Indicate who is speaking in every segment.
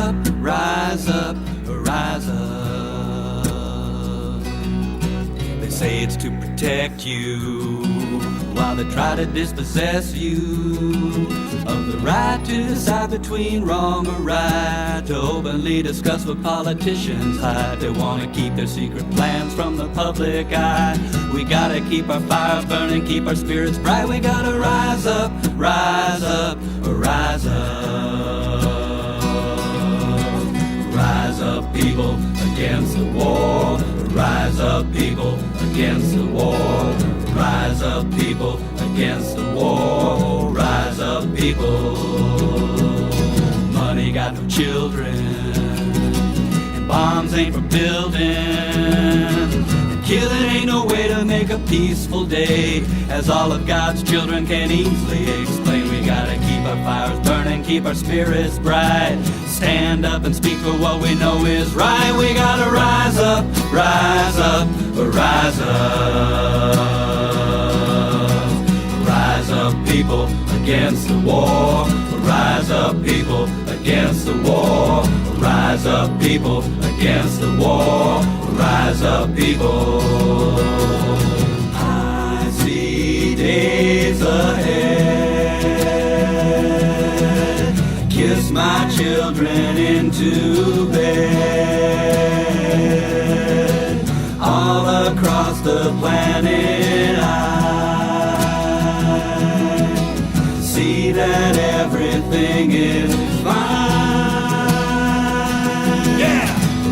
Speaker 1: up, rise up, rise up. They say it's to protect you, while they try to dispossess you of the right to decide between wrong or right, to openly discuss what politicians hide. They want to keep their secret plans from the public eye. We gotta keep our fires burning, keep our spirits bright. We gotta rise up, rise up, rise up. Rise up, people, against the war. Rise up, people, against the war. Rise up, people, against the war. Rise up, people. Money got no children, and bombs ain't for building, and killing ain't no way to make a peaceful day, as all of God's children can easily explain. We gotta keep our fires burning, keep our spirits bright, stand up and speak for what we know is right. We gotta rise up, rise up, rise up. Rise up, people, against the war. Rise up, people, against the war. Rise up, people, against the war. Rise up, people. I see days ahead. Kiss my children into bed. All across the planet see that everything is fine. Yeah!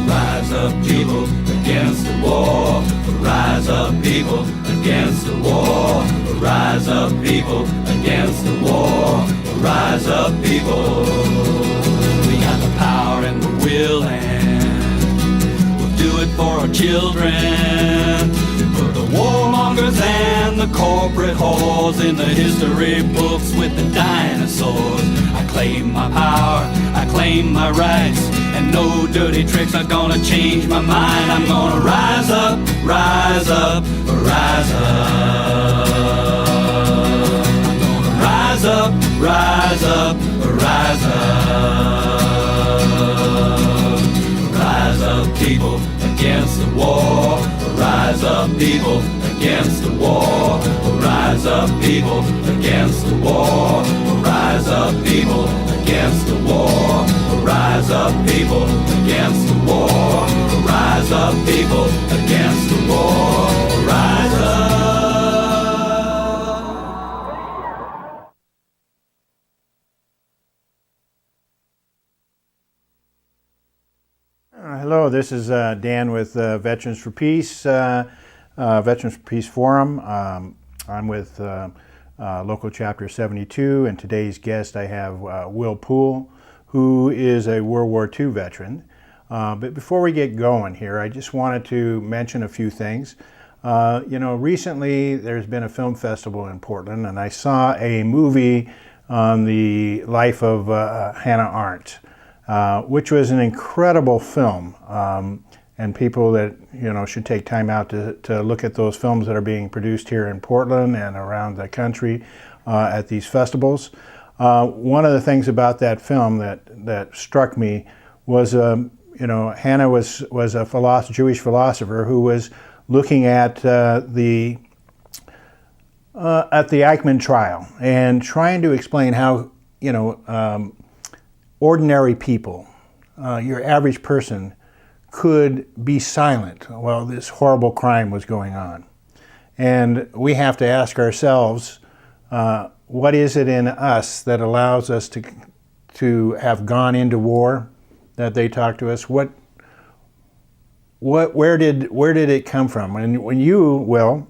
Speaker 1: Rise up, people, against the war. Rise up, people, against the war. Rise up, people, against the war. Rise up, people. We got the power and the will, and we'll do it for our children. For the warmongers and the corporate whores in the history books with the dinosaurs. I claim my power, I claim my rights, and no dirty tricks are gonna change my mind. I'm gonna rise up, rise up, rise up. I'm gonna rise up, rise up, rise up. Rise up, people, against the war. Rise up, people, against the war. Rise up, people, against the war. Rise up, people, against the war. Rise up, people, against the war. Rise up, people, against the war. Rise up.
Speaker 2: Hello, this is Dan with Veterans for Peace, Veterans for Peace Forum. I'm with Local Chapter 72, and today's guest I have Will Poole, who is a World War II veteran. But before we get going here, I just wanted to mention a few things. Recently there's been a film festival in Portland, and I saw a movie on the life of Hannah Arendt. Which was an incredible film, and people that should take time out to look at those films that are being produced here in Portland and around the country at these festivals. One of the things about that film that struck me was, Hannah was a Jewish philosopher who was looking at the Eichmann trial and trying to explain how ordinary people, your average person, could be silent while this horrible crime was going on. And we have to ask ourselves, what is it in us that allows us to have gone into war, that they talk to us? Where did it come from? And when you, Will,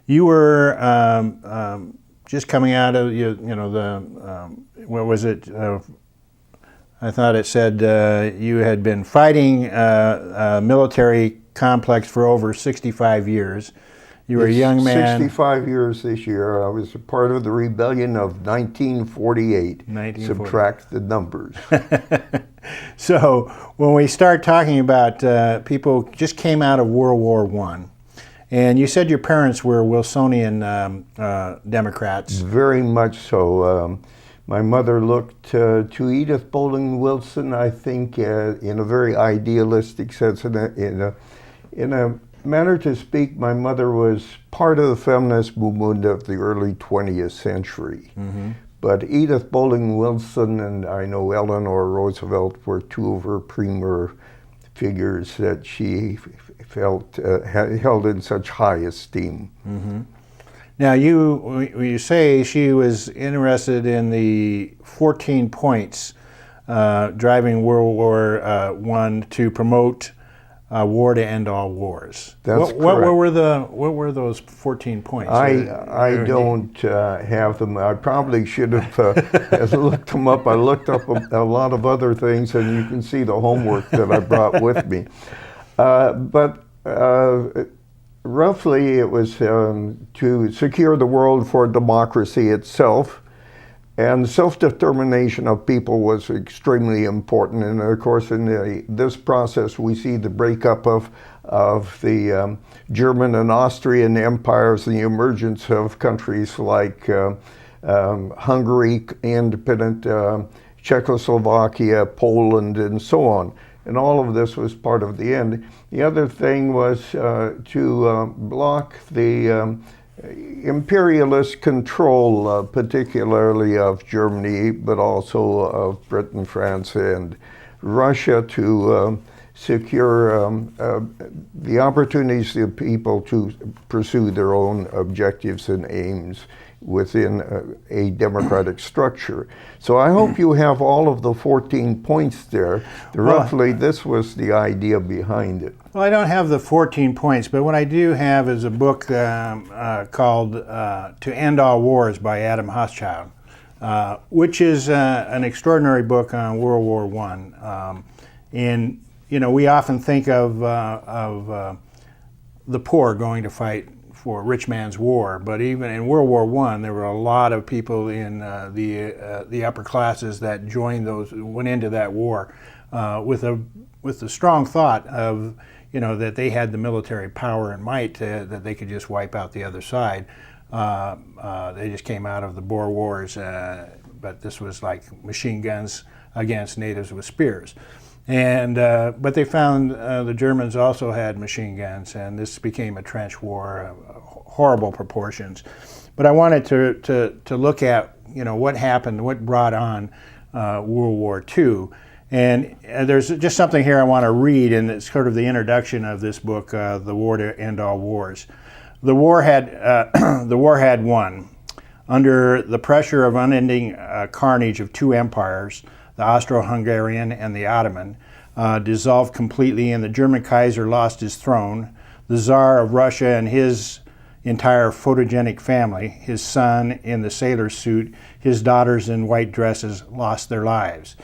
Speaker 2: you were just coming out of what was it? I thought it said you had been fighting a military complex for over 65 years. You were a young man.
Speaker 3: 65 years this year. I was a part of the rebellion of 1948. Subtract the numbers.
Speaker 2: So when we start talking about people just came out of World War I, and you said your parents were Wilsonian Democrats.
Speaker 3: Very much so. My mother looked to Edith Bowling Wilson, I think, in a very idealistic sense. In a manner to speak, my mother was part of the feminist movement of the early 20th century. Mm-hmm. But Edith Bowling Wilson and I know Eleanor Roosevelt were two of her premier figures that she felt held in such high esteem.
Speaker 2: Mm-hmm. Now, you say she was interested in the 14 points driving World War I to promote war to end all wars.
Speaker 3: That's correct.
Speaker 2: What were those 14 points?
Speaker 3: I don't have them. I probably should have looked them up. I looked up a lot of other things, and you can see the homework that I brought with me. But roughly, it was to secure the world for democracy itself, and self-determination of people was extremely important. And of course, in this process, we see the breakup of the German and Austrian empires and the emergence of countries like Hungary, independent Czechoslovakia, Poland, and so on. And all of this was part of the end. The other thing was to block the imperialist control, particularly of Germany, but also of Britain, France, and Russia, to secure the opportunities of people to pursue their own objectives and aims within a democratic structure. So I hope you have all of the 14 points there. Roughly, this was the idea behind it.
Speaker 2: Well, I don't have the 14 points, but what I do have is a book called To End All Wars by Adam Hochschild, which is an extraordinary book on World War I. And, you know, we often think of the poor going to fight for rich man's war, but even in World War I, there were a lot of people in the upper classes that went into that war with the strong thought of, you know, that they had the military power and might that they could just wipe out the other side. They just came out of the Boer Wars, but this was like machine guns against natives with spears. And but they found the Germans also had machine guns, and this became a trench war, horrible proportions. But I wanted to look at, you know, what happened, what brought on World War II. And there's just something here I want to read, and it's sort of the introduction of this book, The War to End All Wars. The war had won. Under the pressure of unending carnage of two empires, the Austro-Hungarian and the Ottoman, dissolved completely, and the German Kaiser lost his throne. The Tsar of Russia and his entire photogenic family, his son in the sailor suit, his daughters in white dresses, lost their lives.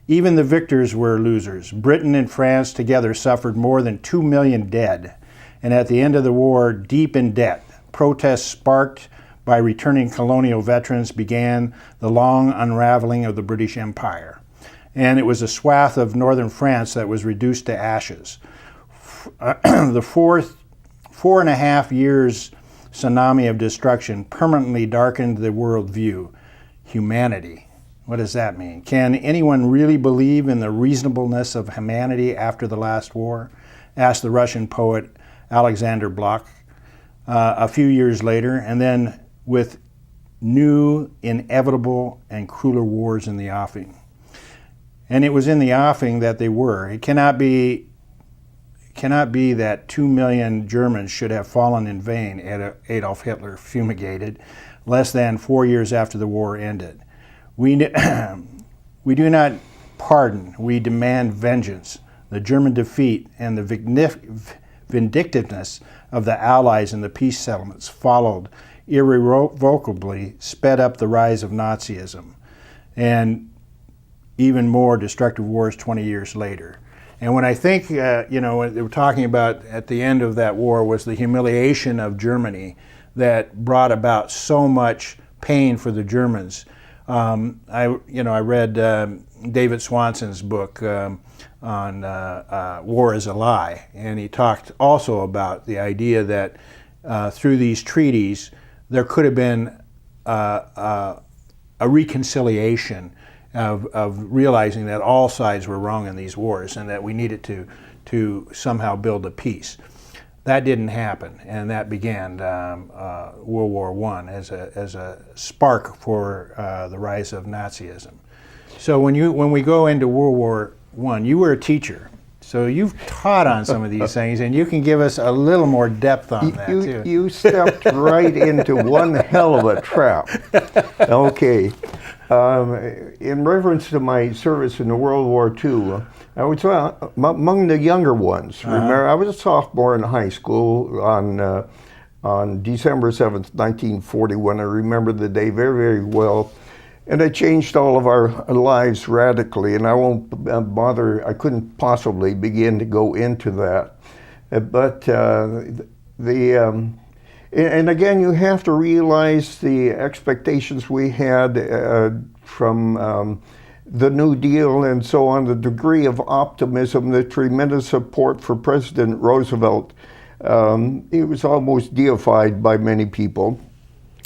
Speaker 2: Even the victors were losers. Britain and France together suffered more than 2 million dead. And at the end of the war, deep in debt, protests sparked by returning colonial veterans began the long unraveling of the British Empire. And it was a swath of northern France that was reduced to ashes. The 4.5 years tsunami of destruction permanently darkened the world view. Humanity. What does that mean? Can anyone really believe in the reasonableness of humanity after the last war? Asked the Russian poet Alexander Blok a few years later, and then with new, inevitable, and crueler wars in the offing. And it was in the offing that they were. It cannot be that 2 million Germans should have fallen in vain, Adolf Hitler fumigated, less than 4 years after the war ended. We do not pardon, we demand vengeance. The German defeat and the vindictiveness of the Allies in the peace settlements followed irrevocably, sped up the rise of Nazism, and even more destructive wars 20 years later. And when I think, you know, what they were talking about at the end of that war was the humiliation of Germany that brought about so much pain for the Germans. I read David Swanson's book on War is a Lie, and he talked also about the idea that through these treaties there could have been a reconciliation of realizing that all sides were wrong in these wars and that we needed to somehow build a peace. That didn't happen, and that began World War I as a spark for the rise of Nazism. So when we go into World War I, you were a teacher, so you've taught on some of these things, and you can give us a little more depth on that too.
Speaker 3: You stepped right into one hell of a trap. Okay. In reference to my service in the World War II, I was among the younger ones. Remember, I was a sophomore in high school on December 7th, 1941. I remember the day very, very well. And it changed all of our lives radically, and I won't bother, I couldn't possibly begin to go into that. But and again, you have to realize the expectations we had from the New Deal and so on, the degree of optimism, the tremendous support for President Roosevelt. He was almost deified by many people.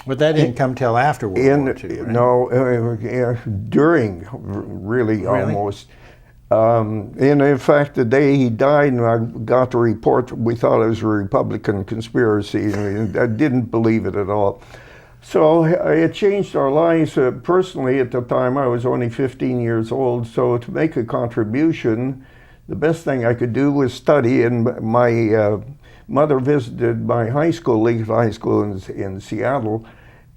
Speaker 2: But that didn't come till after World War II, right?
Speaker 3: No, during, really almost. And in fact, the day he died, and I got the report, we thought it was a Republican conspiracy, and I didn't believe it at all. So it changed our lives. Personally, at the time, I was only 15 years old, so to make a contribution, the best thing I could do was study, and my mother visited my high school, League High School in Seattle,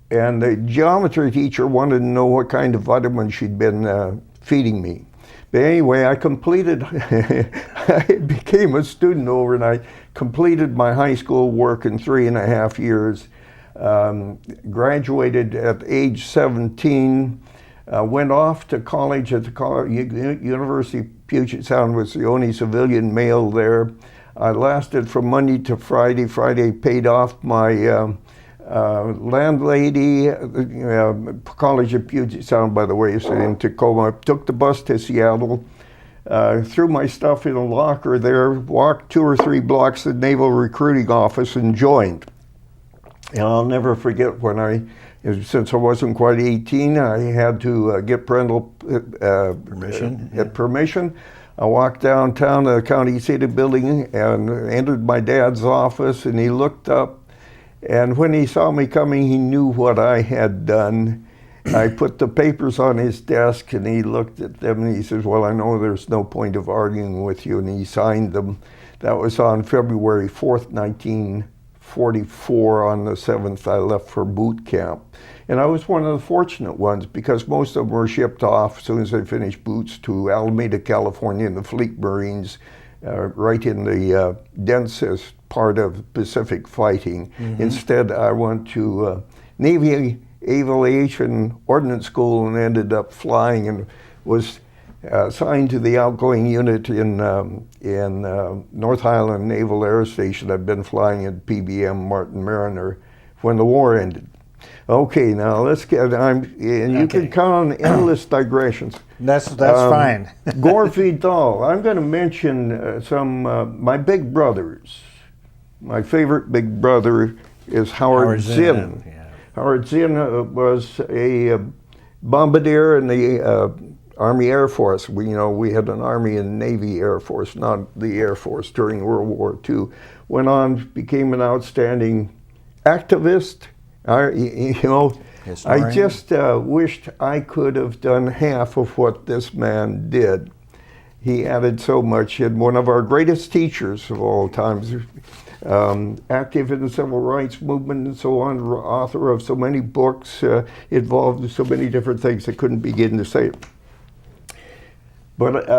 Speaker 3: and the geometry teacher wanted to know what kind of vitamin she'd been feeding me. But anyway, I became a student overnight, completed my high school work in 3.5 years, graduated at age 17, went off to college at the University of Puget Sound, was the only civilian male there. I lasted from Monday to Friday. Friday paid off my landlady, College of Puget Sound, by the way, is in Tacoma. Took the bus to Seattle, threw my stuff in a locker there, walked 2 or 3 blocks to the Naval Recruiting Office and joined. And I'll never forget when since I wasn't quite 18, I had to get parental permission. Permission. I walked downtown to the county seat building and entered my dad's office, and he looked up, and when he saw me coming, he knew what I had done. I put the papers on his desk, and he looked at them, and he says, "Well, I know there's no point of arguing with you," and he signed them. That was on February 4th, 1944. On the 7th, I left for boot camp. And I was one of the fortunate ones, because most of them were shipped off as soon as they finished boots to Alameda, California, in the Fleet Marines, right in the densest part of Pacific fighting. Mm-hmm. Instead, I went to Navy Aviation Ordnance School and ended up flying, and was assigned to the outgoing unit in North Highland Naval Air Station. I've been flying at PBM Martin Mariner when the war ended. Okay, now let's get. You can count on endless digressions.
Speaker 2: That's fine.
Speaker 3: Gore Vidal. I'm going to mention some my big brothers. My favorite big brother is Howard Zinn.
Speaker 2: Yeah.
Speaker 3: Howard Zinn was a bombardier in the Army Air Force. We had an Army and Navy Air Force, not the Air Force, during World War II. Went on, became an outstanding activist. I just wished I could have done half of what this man did. He added so much, and one of our greatest teachers of all times, active in the civil rights movement and so on, author of so many books, involved in so many different things I couldn't begin to say. But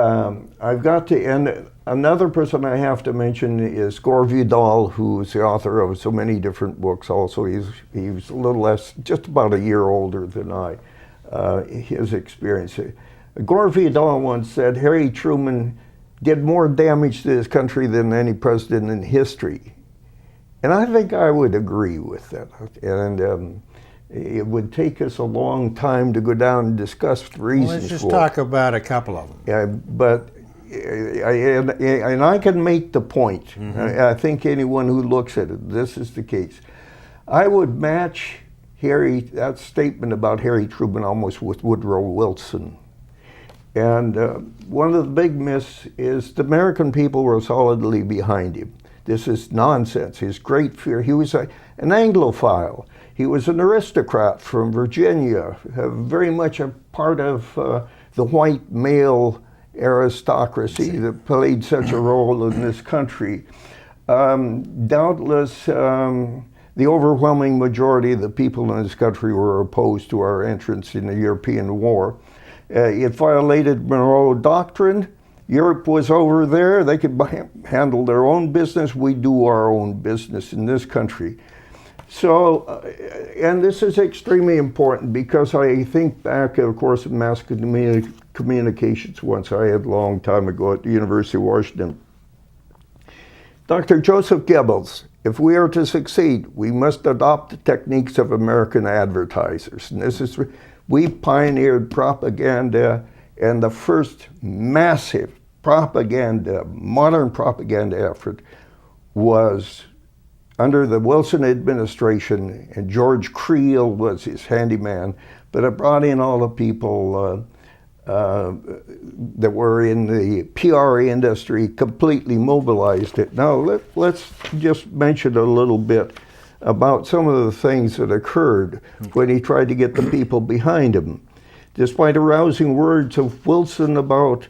Speaker 3: I've got to end. Another person I have to mention is Gore Vidal, who's the author of so many different books also. He was a little less, just about a year older than I, his experience. Gore Vidal once said, Harry Truman did more damage to this country than any president in history. And I think I would agree with that. And it would take us a long time to go down and discuss the reasons for it.
Speaker 2: Let's just talk about a couple of them.
Speaker 3: Yeah, but I can make the point. Mm-hmm. I think anyone who looks at it, this is the case. I would match that statement about Harry Truman almost with Woodrow Wilson. And one of the big myths is the American people were solidly behind him. This is nonsense. His great fear, he was an Anglophile. He was an aristocrat from Virginia, very much a part of the white male aristocracy that played such a role in this country. Doubtless, the overwhelming majority of the people in this country were opposed to our entrance in the European War. It violated Monroe Doctrine. Europe was over there. They could handle their own business. We do our own business in this country. So, and this is extremely important because I think back, of course, in mass communications once I had a long time ago at the University of Washington. Dr. Joseph Goebbels, if we are to succeed, we must adopt the techniques of American advertisers. And this is, we pioneered propaganda, and the first massive propaganda, modern propaganda effort was under the Wilson administration, and George Creel was his handyman, but it brought in all the people that were in the PR industry, completely mobilized it. Now let's just mention a little bit about some of the things that occurred when he tried to get the people behind him. Despite arousing words of Wilson about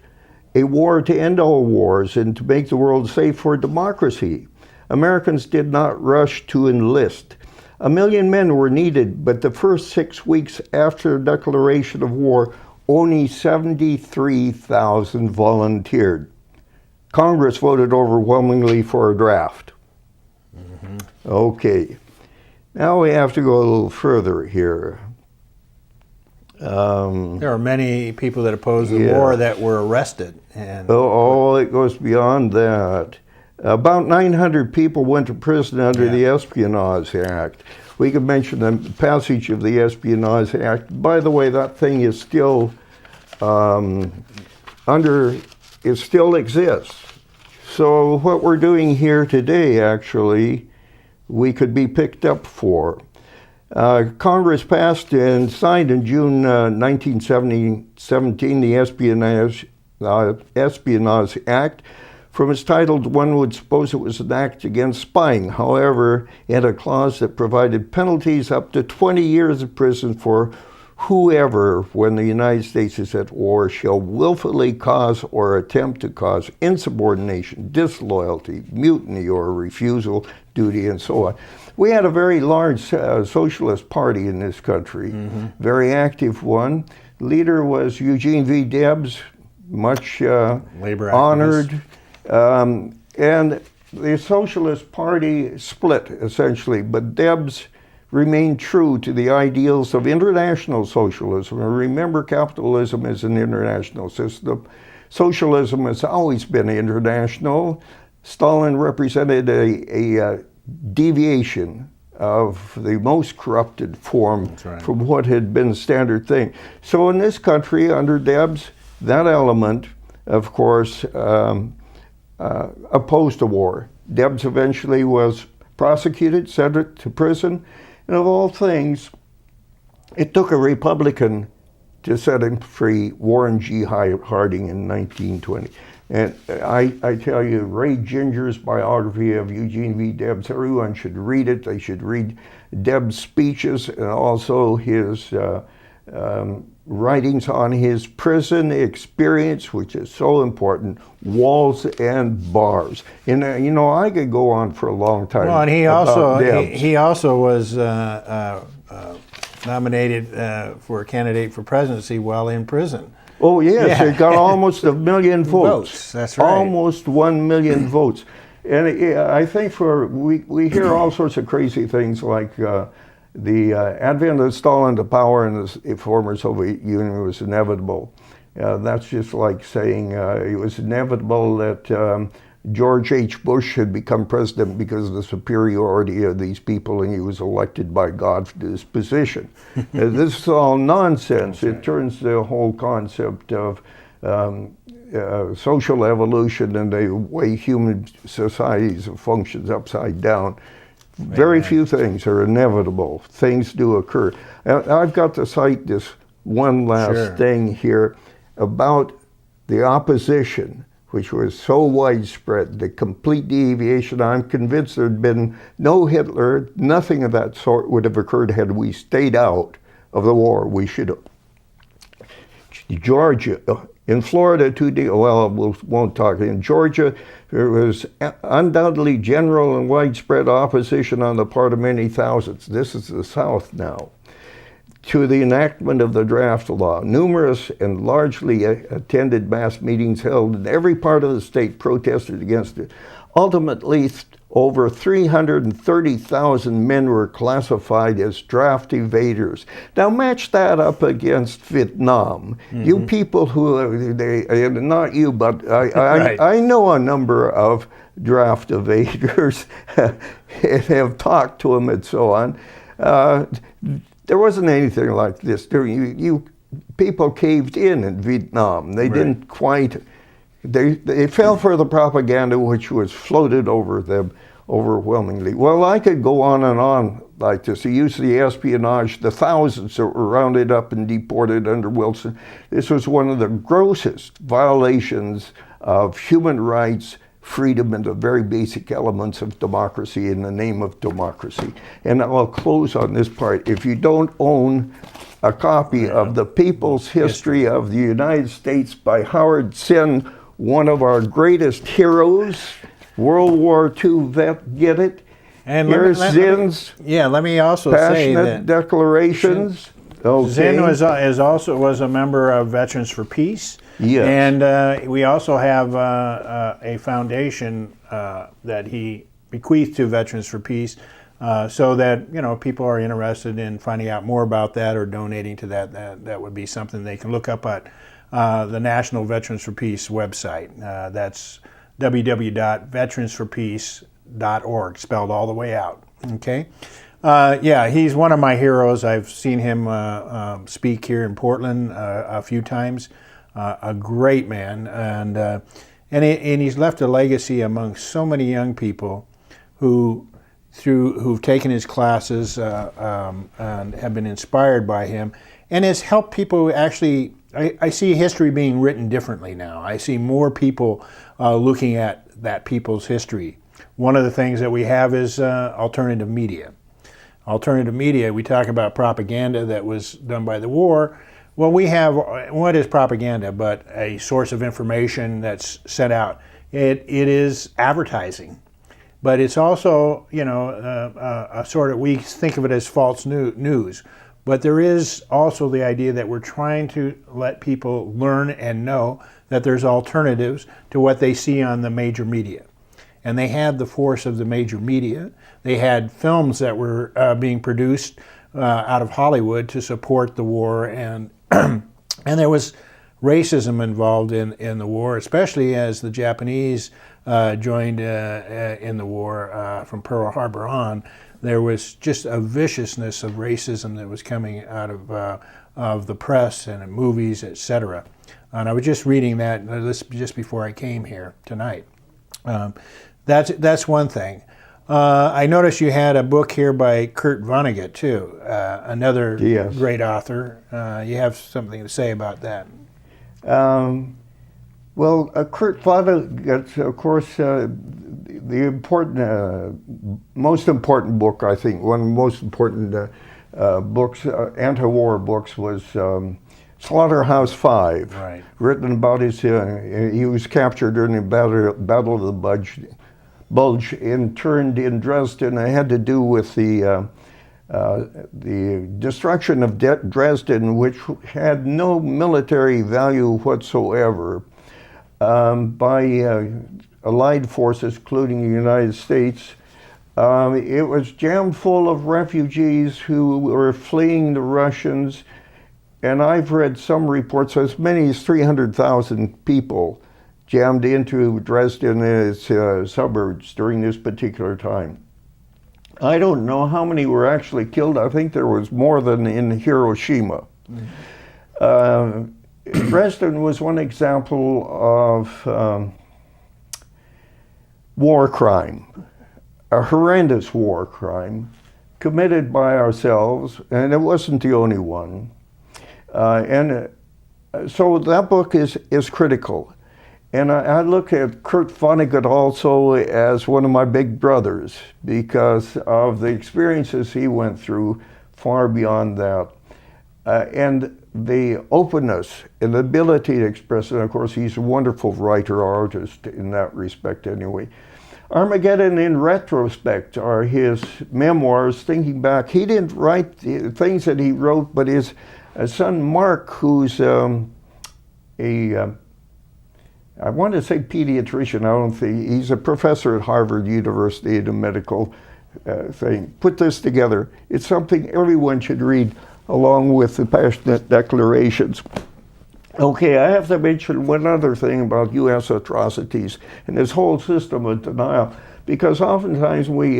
Speaker 3: a war to end all wars and to make the world safe for democracy, Americans did not rush to enlist. 1 million men were needed, but the first 6 weeks after the declaration of war, only 73,000 volunteered. Congress voted overwhelmingly for a draft. Okay, now we have to go a little further here.
Speaker 2: There are many people that opposed the war that were arrested. And
Speaker 3: it goes beyond that. About 900 people went to prison under the Espionage Act. We could mention the passage of the Espionage Act. By the way, that thing is still it still exists. So what we're doing here today, actually, we could be picked up for. Congress passed and signed in June 1917 the Espionage Act. From its title, one would suppose it was an act against spying. However, it had a clause that provided penalties up to 20 years of prison for whoever, when the United States is at war, shall willfully cause or attempt to cause insubordination, disloyalty, mutiny, or refusal, duty, and so on. We had a very large socialist party in this country, very active one. Leader was Eugene V. Debs, much
Speaker 2: labor
Speaker 3: honored. And the Socialist Party split, essentially, but Debs remained true to the ideals of international socialism. And remember, capitalism is an international system. Socialism has always been international. Stalin represented a deviation of the most corrupted form from what had been standard thing. So in this country, under Debs, that element, of course, opposed the war. Debs eventually was prosecuted, sent to prison, and of all things, it took a Republican to set him free, Warren G. Harding in 1920. And I tell you, Ray Ginger's biography of Eugene V. Debs, everyone should read it. They should read Debs' speeches and also his writings on his prison experience, which is so important, walls and bars. And I could go on for a long time.
Speaker 2: Well, and he also was nominated for a candidate for presidency while in prison.
Speaker 3: Oh yes, it got almost 1 million votes.
Speaker 2: That's right.
Speaker 3: Almost 1 million votes. And I think we hear all sorts of crazy things like the advent of Stalin to power in the former Soviet Union was inevitable. That's just like saying it was inevitable that George H. Bush had become president because of the superiority of these people, and he was elected by God to this position. This is all nonsense. It turns the whole concept of social evolution and the way human societies functions upside down. Very few things are inevitable. Things do occur. And I've got to cite this one last thing here about the opposition, which was so widespread, the complete deviation. I'm convinced there'd been no Hitler, nothing of that sort would have occurred had we stayed out of the war. We should have. Georgia, in Florida, we won't talk. In Georgia, there was undoubtedly general and widespread opposition on the part of many thousands. This is the South now. To the enactment of the draft law. Numerous and largely attended mass meetings held in every part of the state protested against it. Ultimately, over 330,000 men were classified as draft evaders. Now match that up against Vietnam. You people who, not you, but I know a number of draft evaders and have talked to them and so on. There wasn't anything like this. People caved in Vietnam. They didn't quite. They fell for the propaganda which was floated over them overwhelmingly. Well, I could go on and on like this. The use of the espionage, the thousands that were rounded up and deported under Wilson. This was one of the grossest violations of human rights, freedom, and the very basic elements of democracy in the name of democracy. And I'll close on this part. If you don't own a copy of The People's History of the United States by Howard Zinn, one of our greatest heroes, World War II vet, get it?
Speaker 2: And
Speaker 3: here's Zinn's
Speaker 2: let me also say that
Speaker 3: declarations.
Speaker 2: Zinn was a member of Veterans for Peace.
Speaker 3: Yes.
Speaker 2: And we also have a foundation that he bequeathed to Veterans for Peace, so that people are interested in finding out more about that or donating to that. That would be something they can look up at the National Veterans for Peace website. That's www.veteransforpeace.org, spelled all the way out. Okay. He's one of my heroes. I've seen him speak here in Portland a few times. A great man, and he's left a legacy among so many young people who've taken his classes and have been inspired by him, and has helped people actually. I see history being written differently now. I see more people looking at that people's history. One of the things that we have is alternative media. Alternative media, we talk about propaganda that was done by the war. Well, we have, what is propaganda but a source of information that's set out? It is advertising, but it's also, a sort of, we think of it as false news. But there is also the idea that we're trying to let people learn and know that there's alternatives to what they see on the major media. And they had the force of the major media. They had films that were being produced out of Hollywood to support the war, and there was racism involved in the war, especially as the Japanese joined in the war from Pearl Harbor on. There was just a viciousness of racism that was coming out of the press and in movies, etc. And I was just reading that just before I came here tonight. That's one thing. I noticed you had a book here by Kurt Vonnegut too, another great author. You have something to say about that?
Speaker 3: Kurt Vonnegut, of course, the most important book, I think, one of the most important books, anti-war books, was Slaughterhouse-Five, written about his. He was captured during the Battle of the Bulge, interned in Dresden. It had to do with the destruction of Dresden, which had no military value whatsoever, by Allied forces, including the United States. It was jammed full of refugees who were fleeing the Russians, and I've read some reports, as many as 300,000 people jammed into Dresden and its suburbs during this particular time. I don't know how many were actually killed. I think there was more than in Hiroshima. Dresden was one example of war crime. a horrendous war crime committed by ourselves, and it wasn't the only one. So that book is critical. And I look at Kurt Vonnegut also as one of my big brothers because of the experiences he went through far beyond that. And the openness and the ability to express it. And of course, he's a wonderful writer, artist in that respect anyway. Armageddon in retrospect are his memoirs, thinking back. He didn't write the things that he wrote, but his son Mark, who's I want to say pediatrician, I don't think, he's a professor at Harvard University in a medical thing, put this together. It's something everyone should read along with the passionate declarations. Okay, I have to mention one other thing about U.S. atrocities and this whole system of denial, because oftentimes we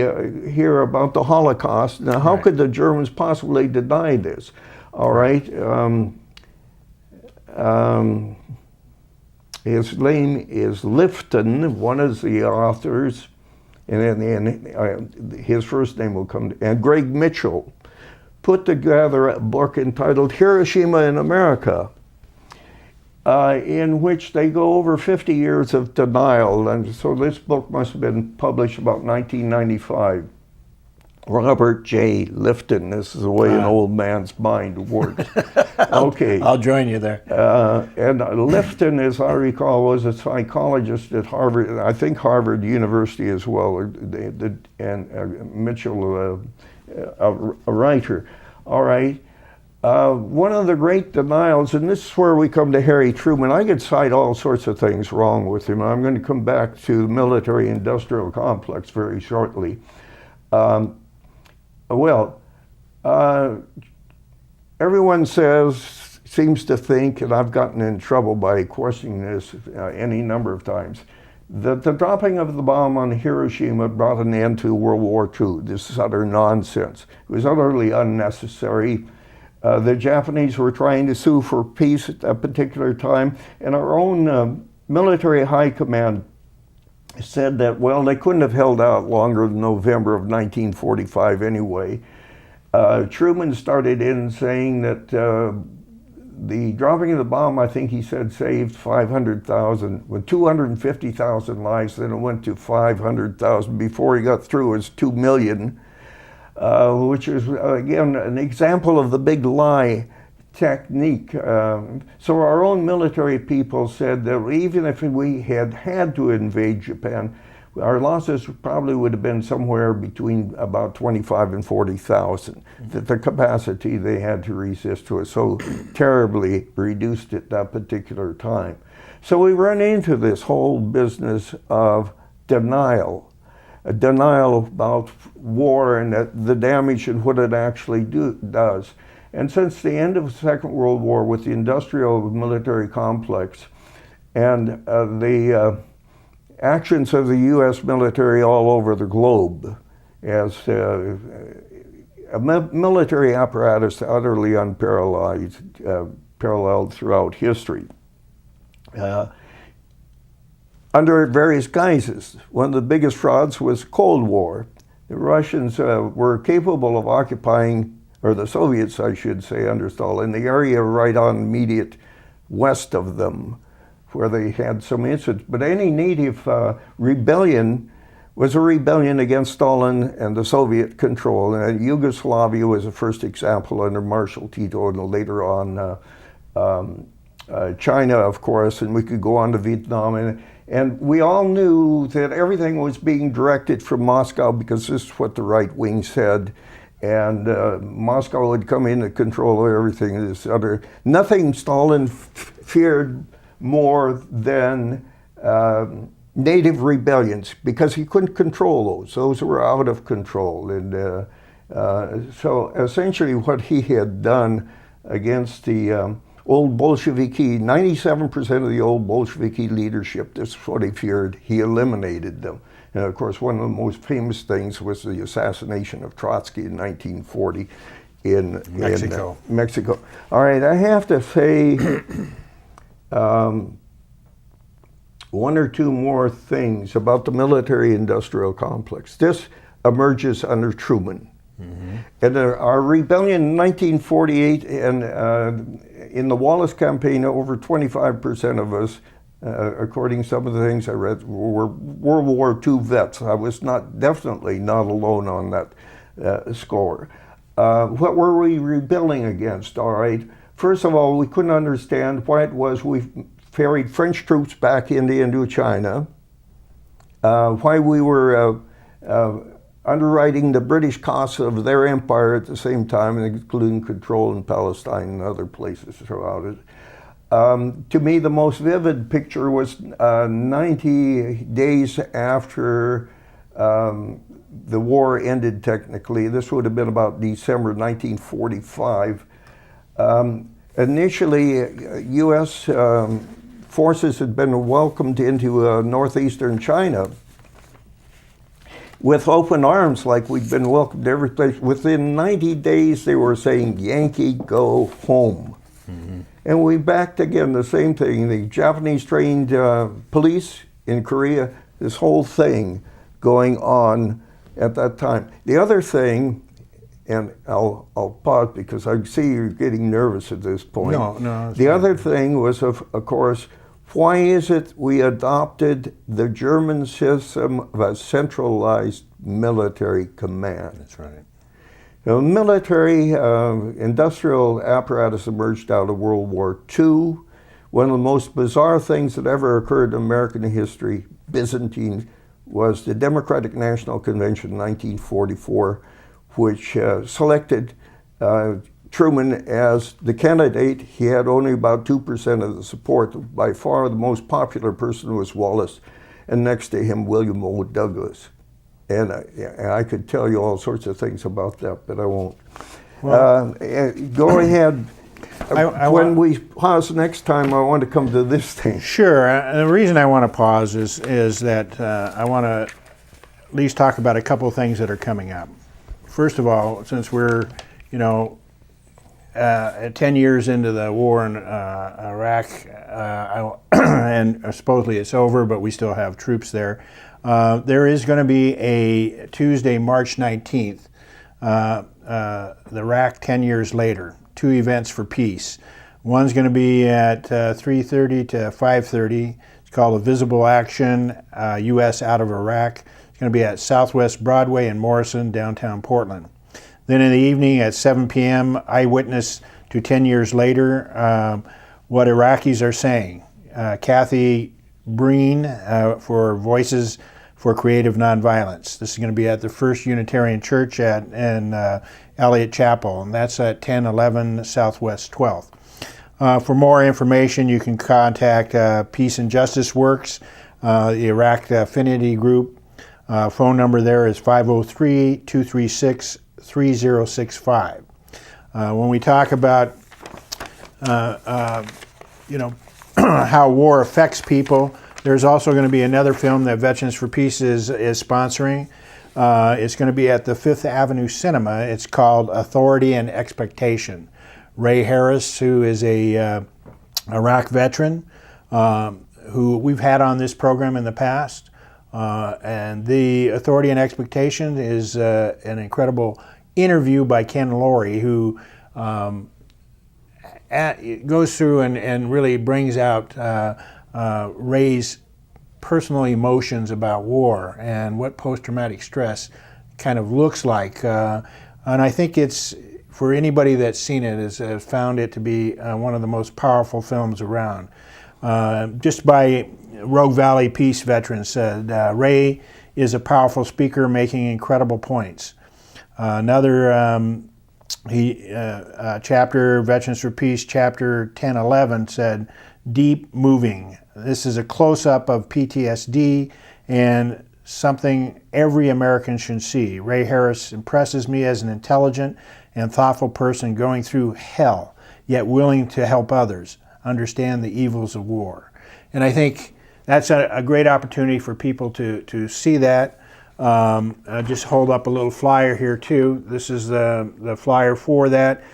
Speaker 3: hear about the Holocaust. Now, how could the Germans possibly deny this? All right. His name is Lifton, one of the authors, and his first name will come, and Greg Mitchell put together a book entitled Hiroshima in America, in which they go over 50 years of denial. And so this book must have been published about 1995. Robert J. Lifton. This is the way an old man's mind works. Okay.
Speaker 2: I'll join you there.
Speaker 3: And Lifton, as I recall, was a psychologist at Harvard, I think Harvard University as well, and Mitchell, a writer. All right. One of the great denials, and this is where we come to Harry Truman. I could cite all sorts of things wrong with him. I'm going to come back to the military-industrial complex very shortly. Everyone seems to think, and I've gotten in trouble by questioning this any number of times, that the dropping of the bomb on Hiroshima brought an end to World War II. This is utter nonsense. It was utterly unnecessary. The Japanese were trying to sue for peace at that particular time, and our own military high command said that, well, they couldn't have held out longer than November of 1945 anyway. Truman started in saying that the dropping of the bomb, I think he said, saved 250,000 lives, then it went to 500,000. Before he got through, it was 2 million, which is, again, an example of the big lie technique. So our own military people said that even if we had to invade Japan, our losses probably would have been somewhere between about 25 and 40,000. That the capacity they had to resist was so terribly reduced at that particular time. So we run into this whole business of denial, a denial about war and the damage and what it actually does. And since the end of the Second World War, with the industrial military complex and the actions of the U.S. military all over the globe as a military apparatus utterly unparalleled throughout history, under various guises. One of the biggest frauds was Cold War. The Russians were capable of occupying, or the Soviets, I should say, under Stalin, the area right on immediate west of them, where they had some incidents. But any native rebellion was a rebellion against Stalin and the Soviet control. And Yugoslavia was the first example under Marshal Tito, and later on China, of course, and we could go on to Vietnam. And we all knew that everything was being directed from Moscow because this is what the right wing said. And Moscow would come in and control everything. Nothing Stalin feared more than native rebellions, because he couldn't control those. Those were out of control. And so essentially what he had done against the old Bolsheviki, 97% of the old Bolsheviki leadership, this is what he feared, he eliminated them. And of course, one of the most famous things was the assassination of Trotsky in 1940 in Mexico. All right, I have to say, one or two more things about the military-industrial complex. This emerges under Truman. And our rebellion in 1948, and in the Wallace campaign, over 25% of us, according to some of the things I read, were World War II vets. I was definitely not alone on that score. What were we rebelling against? All right. First of all, we couldn't understand why it was we ferried French troops back into Indochina, why we were underwriting the British costs of their empire at the same time, including control in Palestine and other places throughout it. To me, the most vivid picture was 90 days after the war ended, technically. This would have been about December 1945. Initially, U.S. Forces had been welcomed into northeastern China with open arms, like we'd been welcomed every place. Within 90 days, they were saying, "Yankee, go home." And we backed again, the same thing. The Japanese trained police in Korea, this whole thing going on at that time. The other thing, and I'll pause because I see you're getting nervous at this point.
Speaker 2: No.
Speaker 3: The other thing was, of course, why is it we adopted the German system of a centralized military command?
Speaker 2: That's right.
Speaker 3: The military industrial apparatus emerged out of World War II. One of the most bizarre things that ever occurred in American history, Byzantine, was the Democratic National Convention in 1944, which selected Truman as the candidate. He had only about 2% of the support. By far the most popular person was Wallace, and next to him, William O. Douglas. And I could tell you all sorts of things about that, but I won't. Well, go ahead. When we pause next time, I want to come to this thing.
Speaker 2: Sure. The reason I want to pause is that I want to at least talk about a couple of things that are coming up. First of all, since we're, 10 years into the war in Iraq, and supposedly it's over, but we still have troops there. There is going to be a Tuesday, March 19th, the Iraq 10 years later, 2 events for peace. One's going to be at 3:30 to 5:30. It's called A Visible Action, U.S. Out of Iraq. It's going to be at Southwest Broadway in Morrison, downtown Portland. Then in the evening at 7 p.m., Eyewitness to 10 years later, what Iraqis are saying. Kathy Breen for Voices for Creative Nonviolence. This is going to be at the First Unitarian Church in Elliott Chapel, and that's at 1011 Southwest 12th. For more information, you can contact Peace and Justice Works, the Iraq Affinity Group. Phone number there is 503-236-3065. When we talk about how war affects people, there's also going to be another film that Veterans for Peace is sponsoring. It's going to be at the Fifth Avenue Cinema. It's called Authority and Expectation. Ray Harris, who is a Iraq veteran, who we've had on this program in the past, and the Authority and Expectation is an incredible interview by Ken Laurie, who goes through and really brings out Ray's personal emotions about war and what post-traumatic stress kind of looks like. And I think it's, for anybody that's seen it, has found it to be one of the most powerful films around. Just by Rogue Valley Peace Veterans said, Ray is a powerful speaker making incredible points. Another chapter, Veterans for Peace, chapter 1011 said, deep moving. This is a close-up of PTSD and something every American should see. Ray Harris impresses me as an intelligent and thoughtful person going through hell, yet willing to help others understand the evils of war. And I think that's a great opportunity for people to see that. I'll just hold up a little flyer here too. This is the flyer for that.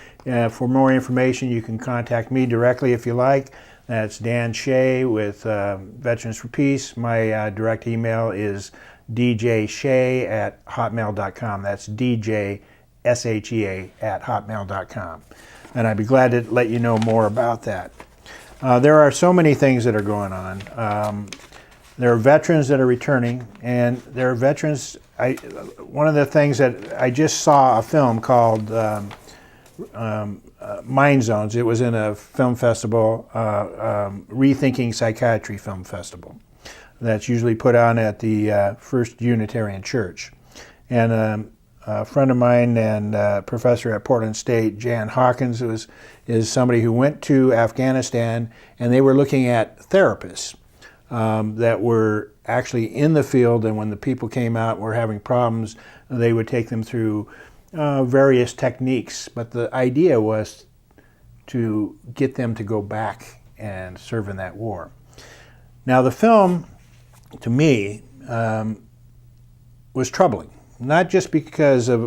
Speaker 2: For more information, you can contact me directly if you like. That's Dan Shea with Veterans for Peace. My direct email is djshea@hotmail.com. That's djshea@hotmail.com. And I'd be glad to let you know more about that. There are so many things that are going on. There are veterans that are returning, and there are veterans. One of the things that I just saw a film called Mind Zones. It was in a film festival, Rethinking Psychiatry Film Festival. That's usually put on at the First Unitarian Church. And a friend of mine and professor at Portland State, Jan Hawkins, is somebody who went to Afghanistan, and they were looking at therapists that were actually in the field, and when the people came out and were having problems, they would take them through various techniques. But the idea was to get them to go back and serve in that war. Now the film, to me, was troubling. Not just because of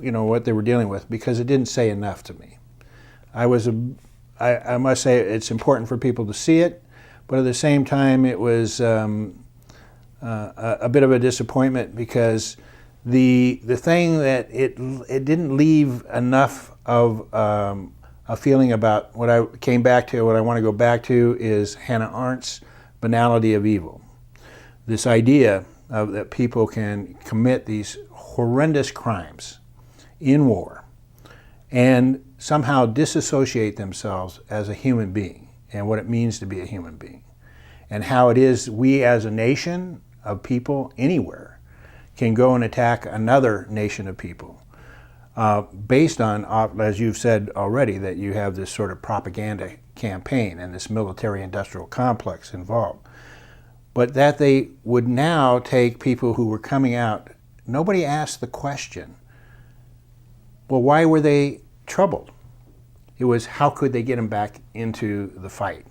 Speaker 2: what they were dealing with, because it didn't say enough to me. I must say it's important for people to see it, but at the same time it was a bit of a disappointment because the thing that it didn't leave enough of a feeling about what I came back to, what I want to go back to is Hannah Arendt's banality of evil. This idea that people can commit these horrendous crimes in war and somehow disassociate themselves as a human being and what it means to be a human being, and how it is we as a nation of people anywhere can go and attack another nation of people based on, as you've said already, that you have this sort of propaganda campaign and this military-industrial complex involved. But that they would now take people who were coming out. Nobody asked the question, well, why were they troubled? It was, how could they get them back into the fight?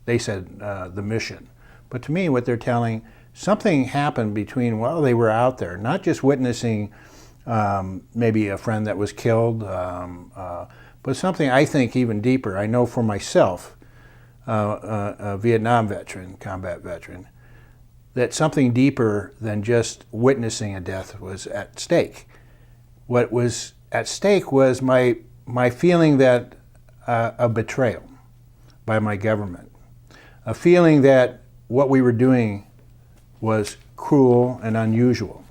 Speaker 2: They said the mission. But to me, what they're telling, something happened between while they were out there, not just witnessing maybe a friend that was killed, but something I think even deeper. I know for myself, a Vietnam veteran, combat veteran, that something deeper than just witnessing a death was at stake. What was at stake was my feeling that a betrayal by my government, a feeling that what we were doing was cruel and unusual,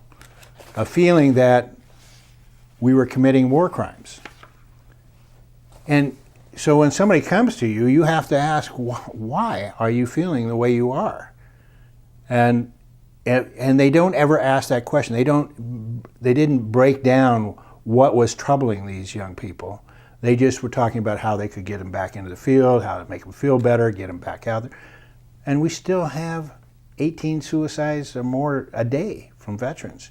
Speaker 2: a feeling that we were committing war crimes. And so when somebody comes to you, you have to ask, why are you feeling the way you are? And they don't ever ask that question. They didn't break down what was troubling these young people. They just were talking about how they could get them back into the field, how to make them feel better, get them back out there. And we still have 18 suicides or more a day from veterans,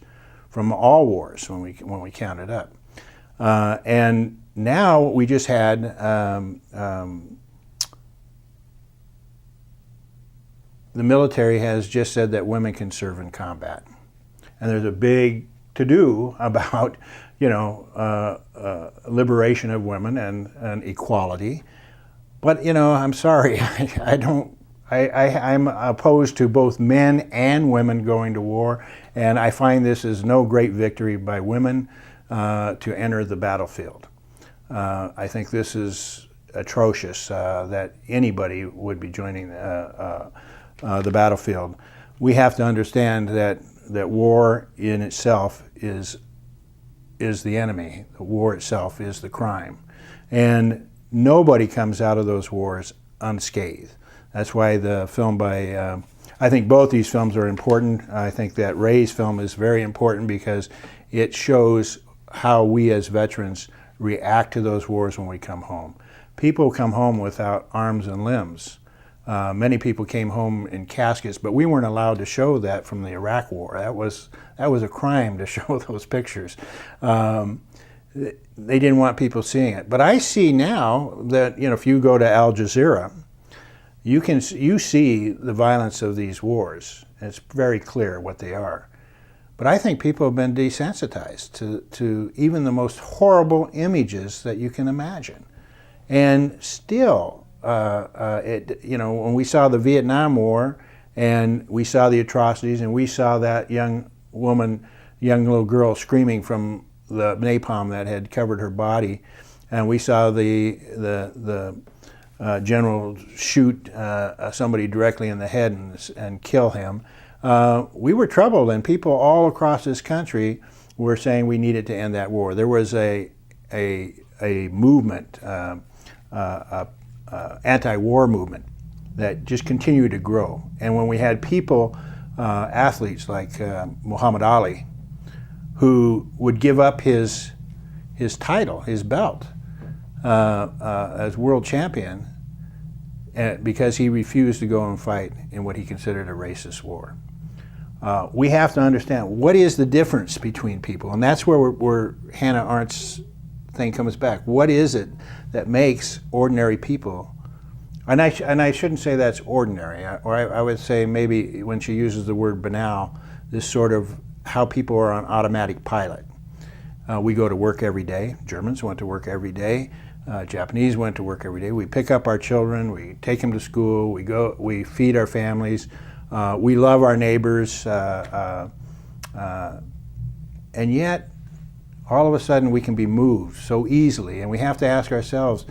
Speaker 2: from all wars when we count it up. And now we just had the military has just said that women can serve in combat, and there's a big to-do about liberation of women and equality. But I'm sorry, I'm opposed to both men and women going to war, and I find this is no great victory by women to enter the battlefield. I think this is atrocious that anybody would be joining the battlefield. We have to understand that war in itself is the enemy. The war itself is the crime. And nobody comes out of those wars unscathed. That's why the film by, I think both these films are important. I think that Ray's film is very important because it shows how we as veterans react to those wars when we come home. People come home without arms and limbs. Many people came home in caskets, but we weren't allowed to show that from the Iraq War. That was a crime to show those pictures. They didn't want people seeing it. But I see now that if you go to Al Jazeera, you see the violence of these wars. It's very clear what they are. But I think people have been desensitized to even the most horrible images that you can imagine. And still, when we saw the Vietnam War, and we saw the atrocities, and we saw that young little girl screaming from the napalm that had covered her body, and we saw the general shoot somebody directly in the head and kill him. We were troubled, and people all across this country were saying we needed to end that war. There was a movement, anti-war movement, that just continued to grow. And when we had people, athletes like Muhammad Ali, who would give up his title, his belt, as world champion, because he refused to go and fight in what he considered a racist war. We have to understand what is the difference between people, and that's where Hannah Arendt's thing comes back. What is it that makes ordinary people? And I shouldn't say that's ordinary, or I would say maybe when she uses the word banal, this sort of how people are on automatic pilot. We go to work every day. Germans went to work every day. Japanese went to work every day. We pick up our children. We take them to school. We feed our families. We love our neighbors. And yet, all of a sudden, we can be moved so easily. And we have to ask ourselves,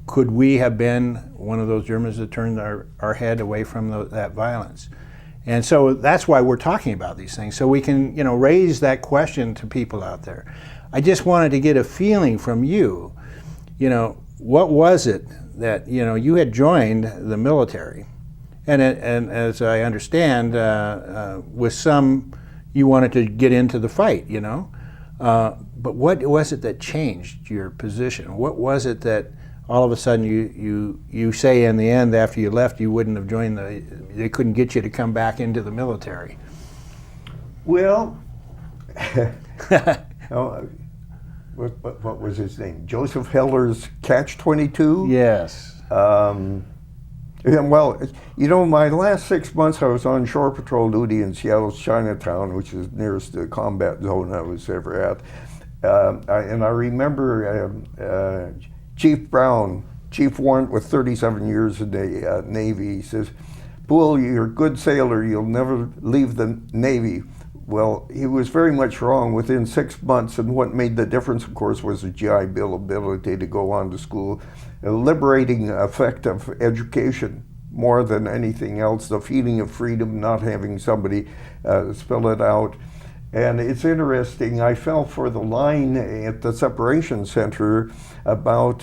Speaker 2: could we have been one of those Germans that turned our head away from that violence? And so that's why we're talking about these things, so we can raise that question to people out there. I just wanted to get a feeling from you, what was it that, you had joined the military, and as I understand, with some, you wanted to get into the fight, but what was it that changed your position? What was it that all of a sudden you say in the end, after you left, you wouldn't have joined they couldn't get you to come back into the military?
Speaker 3: Well, what was his name? Joseph Heller's Catch-22?
Speaker 2: Yes.
Speaker 3: Well, my last 6 months I was on shore patrol duty in Seattle's Chinatown, which is nearest the combat zone I was ever at. And I remember Chief Brown, Chief Warrant with 37 years in the Navy, he says, "Bull, you're a good sailor, you'll never leave the Navy." Well, he was very much wrong within 6 months, and what made the difference, of course, was the GI Bill ability to go on to school, a liberating effect of education more than anything else, the feeling of freedom, not having somebody spell it out. And it's interesting, I fell for the line at the separation center about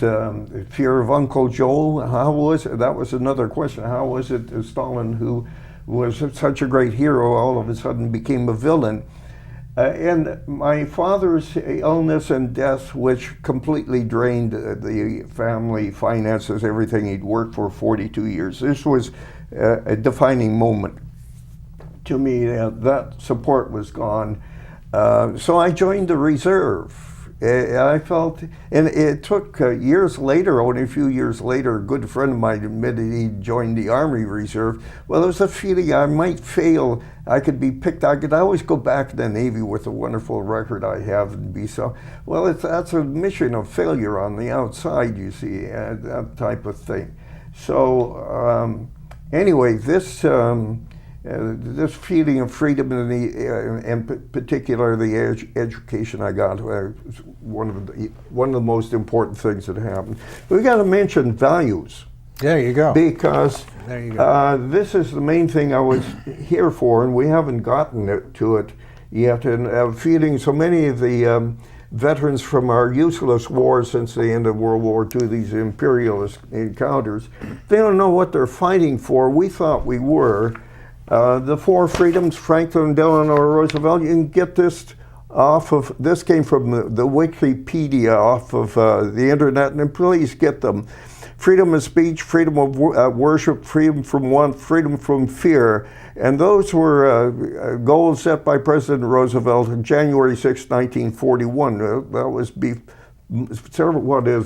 Speaker 3: fear of Uncle Joe. How was it? That was another question. How was it Stalin, who was such a great hero, all of a sudden became a villain? And my father's illness and death, which completely drained the family finances, everything he'd worked for 42 years. This was a defining moment to me. That support was gone. So I joined the reserve. I felt, and it took years later, only a few years later, a good friend of mine admitted he joined the Army Reserve. Well, there was a feeling I might fail. I could be picked. I could always go back to the Navy with the wonderful record I have and be so. Well, that's a mission of failure on the outside, you see, that type of thing. So anyway, this feeling of freedom and in particular the education I got was one of the most important things that happened. We got to mention values.
Speaker 2: There you go.
Speaker 3: Because
Speaker 2: there you go.
Speaker 3: This is the main thing I was here for, and we haven't gotten to it yet. And feeling so many of the veterans from our useless wars since the end of World War II, these imperialist encounters, they don't know what they're fighting for. We thought we were. The four freedoms, Franklin Delano Roosevelt, you can get this off of, this came from the Wikipedia off of the internet, and please get them. Freedom of speech, freedom of worship, freedom from want, freedom from fear. And those were goals set by President Roosevelt on January 6, 1941. That was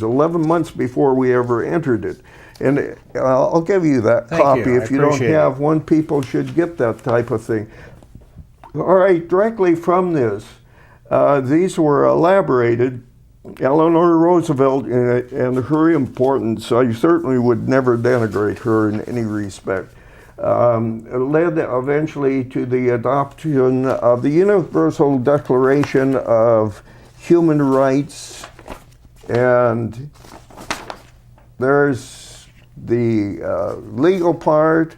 Speaker 3: 11 months before we ever entered it. And I'll give you that copy. If you don't have one, people should get that type of thing. All right, directly from this, these were elaborated Eleanor Roosevelt and her importance, I certainly would never denigrate her in any respect, led eventually to the adoption of the Universal Declaration of Human Rights. And there's the legal part,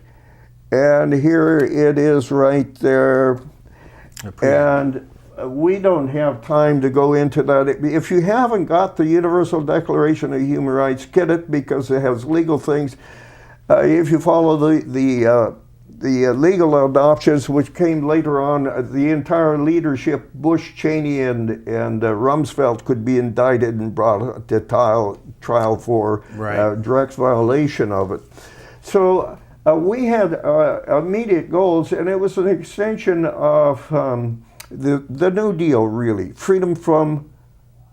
Speaker 3: and here it is right there. And we don't have time to go into that. If you haven't got the Universal Declaration of Human Rights, get it, because it has legal things. If you follow the legal adoptions, which came later on, the entire leadership, Bush, Cheney, and Rumsfeld, could be indicted and brought to trial for direct violation of it. So we had immediate goals, and it was an extension of the New Deal, really. Freedom from,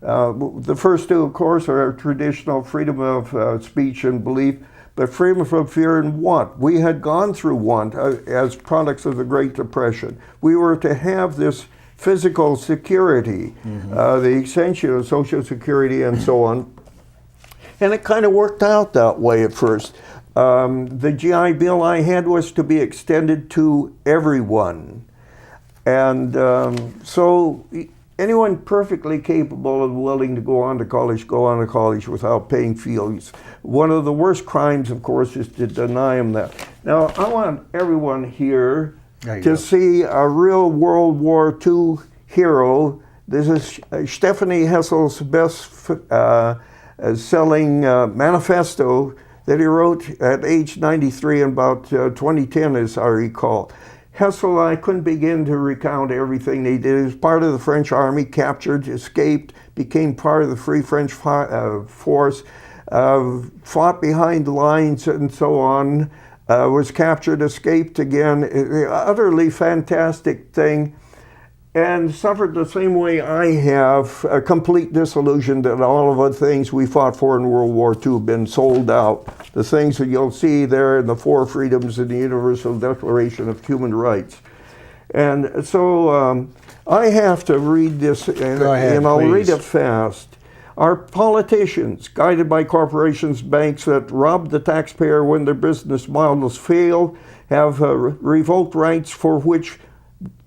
Speaker 3: the first two, of course, are traditional freedom of speech and belief, but freedom from fear and want. We had gone through want as products of the Great Depression. We were to have this physical security, the extension of Social Security and so on. And it kind of worked out that way at first. The GI Bill I had was to be extended to everyone. And so anyone perfectly capable and willing to go on to college without paying fees. One of the worst crimes, of course, is to deny them that. Now, I want everyone here to see a real World War II hero. This is Stephanie Hessel's best-selling manifesto that he wrote at age 93 in about 2010, as I recall. Hessel, I couldn't begin to recount everything they did. He was part of the French army, captured, escaped, became part of the Free French force, fought behind the lines and so on, was captured, escaped again. Utterly fantastic thing. And suffered the same way I have, a complete disillusion that all of the things we fought for in World War II have been sold out. The things that you'll see there in the four freedoms in the Universal Declaration of Human Rights. And so I have to read this, and I'll read it fast. Our politicians, guided by corporations, banks that rob the taxpayer when their business models fail, have revoked rights for which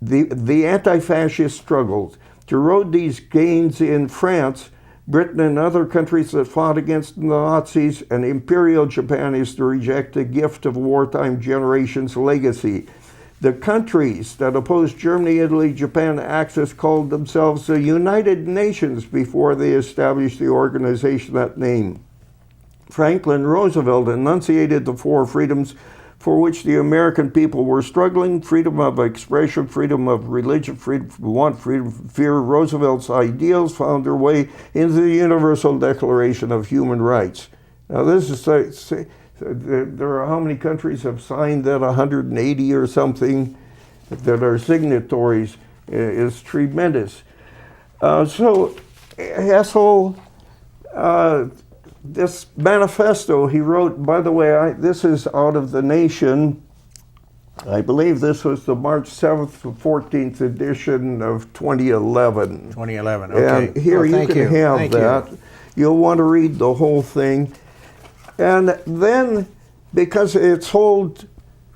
Speaker 3: the anti-fascist struggles. To erode these gains in France, Britain, and other countries that fought against the Nazis, and Imperial Japan is to reject the gift of wartime generations' legacy. The countries that opposed Germany, Italy, Japan, Axis called themselves the United Nations before they established the organization that name. Franklin Roosevelt enunciated the four freedoms for which the American people were struggling: freedom of expression, freedom of religion, freedom from want, freedom from fear. Roosevelt's ideals found their way into the Universal Declaration of Human Rights. Now this is, there are how many countries have signed that? 180 or something that are signatories. Is tremendous. So Hessel, this manifesto he wrote, by the way, this is out of The Nation. I believe this was the March 7th to 14th edition of 2011.
Speaker 2: 2011, okay.
Speaker 3: And here you can have that. You'll want to read the whole thing. And then, because it sold,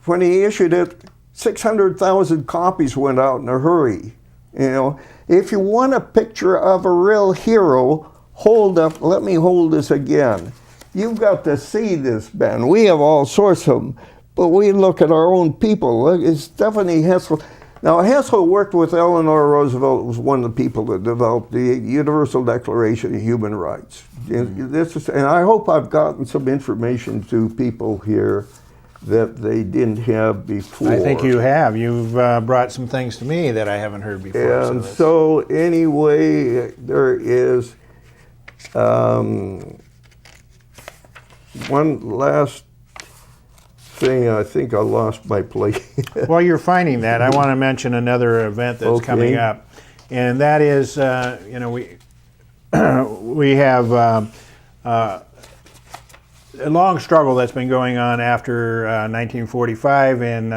Speaker 3: when he issued it, 600,000 copies went out in a hurry. You know, if you want a picture of a real hero, hold up, let me hold this again. You've got to see this, Ben. We have all sorts of them, but we look at our own people. Look, it's Stephanie Hessel. Now, Hessel worked with Eleanor Roosevelt, was one of the people that developed the Universal Declaration of Human Rights. And I hope I've gotten some information to people here that they didn't have before.
Speaker 2: I think you have. You've brought some things to me that I haven't heard before.
Speaker 3: And so anyway, there is one last thing. I think I lost my place.
Speaker 2: While you're finding that, I want to mention another event that's coming up, and that is, you know, we have a long struggle that's been going on after 1945 in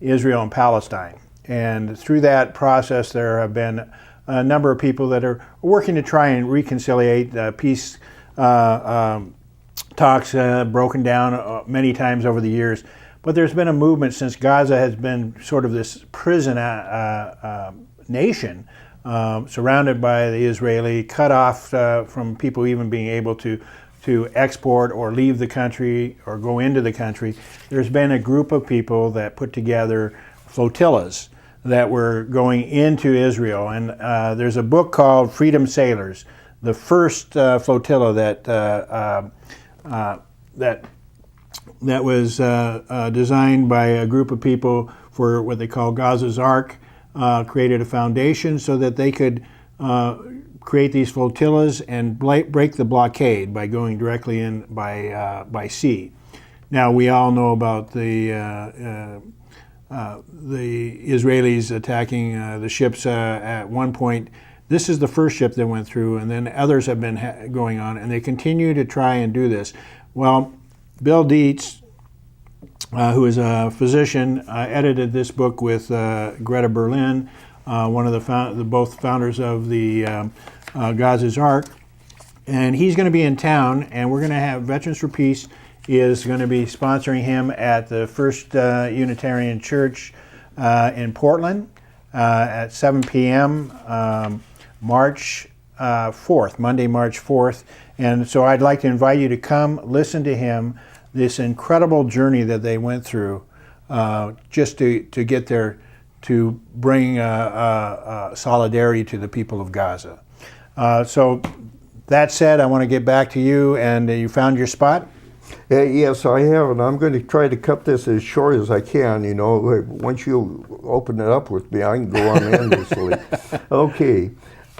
Speaker 2: Israel and Palestine, and through that process, there have been a number of people that are working to try and reconciliate peace talks broken down many times over the years. But there's been a movement since Gaza has been sort of this prison nation, surrounded by the Israeli, cut off from people even being able to export or leave the country or go into the country. There's been a group of people that put together flotillas that were going into Israel. And there's a book called Freedom Sailors, the first flotilla that was designed by a group of people for what they call Gaza's Ark, created a foundation so that they could create these flotillas and break the blockade by going directly in by sea. Now we all know about the Israelis attacking the ships at one point. This is the first ship that went through, and then others have been going on, and they continue to try and do this. Well, Bill Dietz, who is a physician, edited this book with Greta Berlin, one of the both founders of the Gaza's Ark, and he's going to be in town, and we're going to have Veterans for Peace is going to be sponsoring him at the First Unitarian Church in Portland at 7 p.m. March 4th, Monday, March 4th. And so I'd like to invite you to come listen to him, this incredible journey that they went through just to get there, to bring solidarity to the people of Gaza. So that said, I want to get back to you, and you found your spot?
Speaker 3: Yes, I have, and I'm going to try to cut this as short as I can. You know, once you open it up with me, I can go on endlessly. Okay.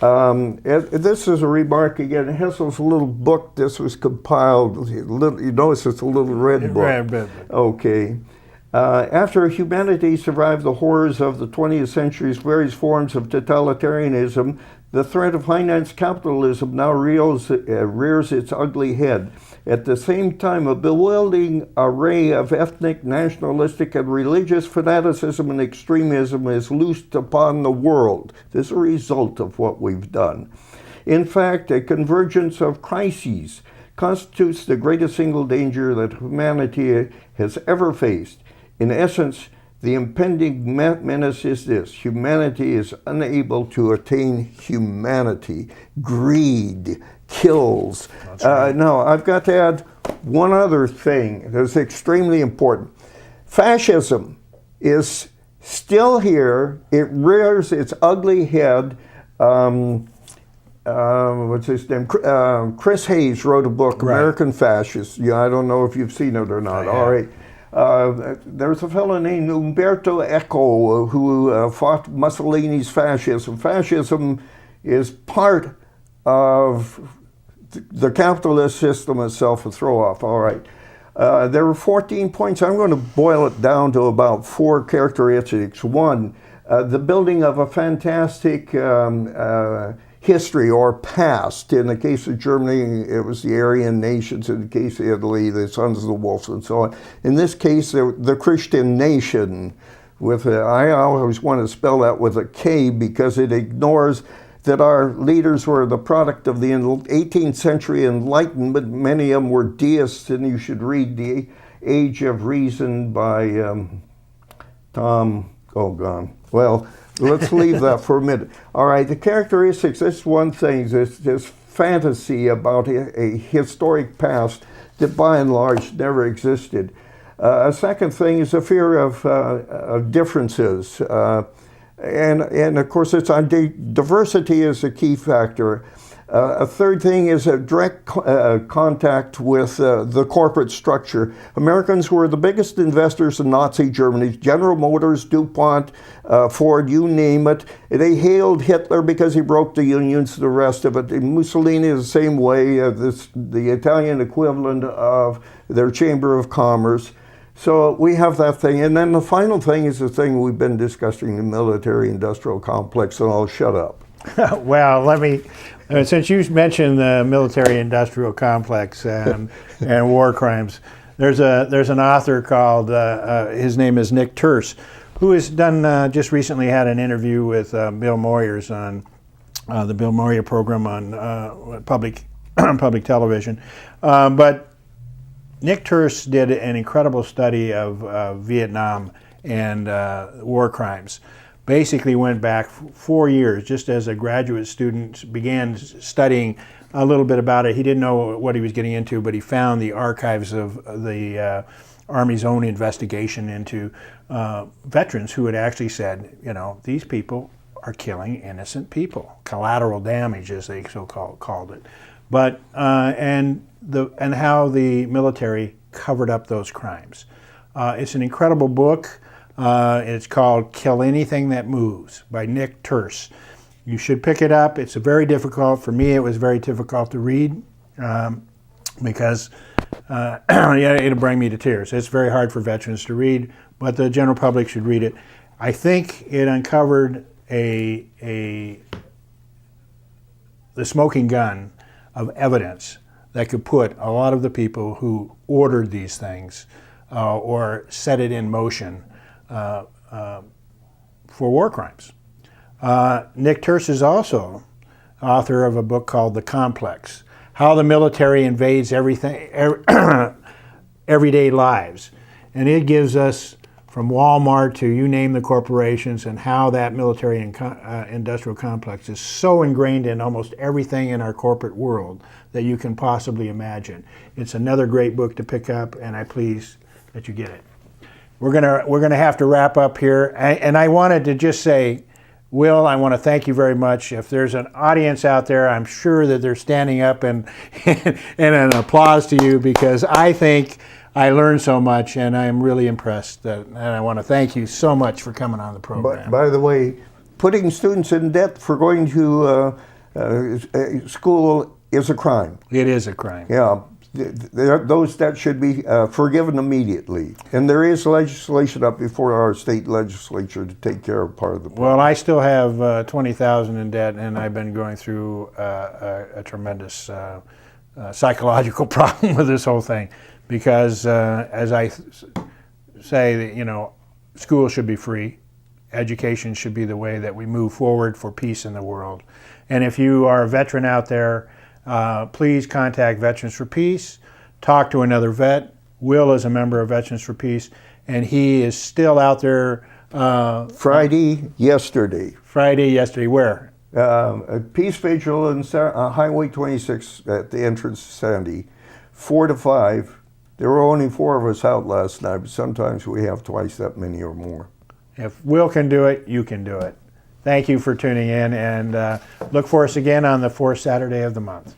Speaker 3: This is a remark again. Hessel's little book. This was compiled. You notice it's a little red book. Red. Okay. After humanity survived the horrors of the 20th century's various forms of totalitarianism, the threat of finance capitalism now rears its ugly head. At the same time, a bewildering array of ethnic, nationalistic, and religious fanaticism and extremism is loosed upon the world. This is a result of what we've done. In fact, a convergence of crises constitutes the greatest single danger that humanity has ever faced. In essence, the impending menace is this: humanity is unable to attain humanity. Greed kills. Right. Now, I've got to add one other thing that's extremely important. Fascism is still here. It rears its ugly head. What's his name? Chris Hayes wrote a book, right. American Fascists. Yeah, I don't know if you've seen it or not. All right. There's a fellow named Umberto Eco who fought Mussolini's fascism. Fascism is part of the capitalist system itself, a throw-off. All right. There were 14 points. I'm going to boil it down to about 4 characteristics. One, the building of a fantastic history or past. In the case of Germany, it was the Aryan nations. In the case of Italy, the Sons of the Wolf, and so on. In this case, the Christian nation. I always want to spell that with a K because it ignores that our leaders were the product of the 18th century Enlightenment. Many of them were deists, and you should read The Age of Reason by Tom, well, let's leave that for a minute. All right, the characteristics, this one thing, this fantasy about a historic past that by and large never existed. A second thing is a fear of differences. And of course, it's on diversity is a key factor. A third thing is a direct contact with the corporate structure. Americans were the biggest investors in Nazi Germany. General Motors, DuPont, Ford, you name it. They hailed Hitler because he broke the unions, the rest of it. Mussolini is the same way, the Italian equivalent of their Chamber of Commerce. So we have that thing. And then the final thing is the thing we've been discussing, the military-industrial complex, and I'll shut up.
Speaker 2: Well, since you mentioned the military-industrial complex and war crimes, there's an author called, his name is Nick Terse, who has done, just recently had an interview with Bill Moyers on the Bill Moria program on public public television. But Nick Turse did an incredible study of Vietnam and war crimes. Basically went back 4 years, just as a graduate student, began studying a little bit about it. He didn't know what he was getting into, but he found the archives of the Army's own investigation into veterans who had actually said, you know, these people are killing innocent people, collateral damage, as they called it. But and how the military covered up those crimes. It's an incredible book. It's called "Kill Anything That Moves" by Nick Turse. You should pick it up. It's very difficult. For me, it was very difficult to read because yeah, it'll bring me to tears. It's very hard for veterans to read, but the general public should read it. I think it uncovered the smoking gun of evidence that could put a lot of the people who ordered these things or set it in motion for war crimes. Nick Turse is also author of a book called The Complex: How the Military Invades Everyday Lives. And it gives us, from Walmart to you name the corporations, and how that military and industrial complex is so ingrained in almost everything in our corporate world that you can possibly imagine. It's another great book to pick up, and I please that you get it. We're gonna have to wrap up here, and I wanted to just say, Will, I want to thank you very much. If there's an audience out there, I'm sure that they're standing up and an applause to you, because I think I learned so much, and I'm really impressed. And I want to thank you so much for coming on the program.
Speaker 3: By the way, putting students in debt for going to school is a crime.
Speaker 2: It is a crime.
Speaker 3: Yeah. Those debts should be forgiven immediately. And there is legislation up before our state legislature to take care of part of the problem.
Speaker 2: Well, I still have $20,000 in debt, and I've been going through a tremendous psychological problem with this whole thing, because as I say, you know, school should be free. Education should be the way that we move forward for peace in the world. And if you are a veteran out there, please contact Veterans for Peace. Talk to another vet. Will is a member of Veterans for Peace, and he is still out there.
Speaker 3: Friday yesterday.
Speaker 2: Where?
Speaker 3: Peace Vigil on Highway 26 at the entrance to Sandy, 4 to 5. There were only 4 of us out last night, but sometimes we have twice that many or more.
Speaker 2: If Will can do it, you can do it. Thank you for tuning in, and look for us again on the 4th Saturday of the month.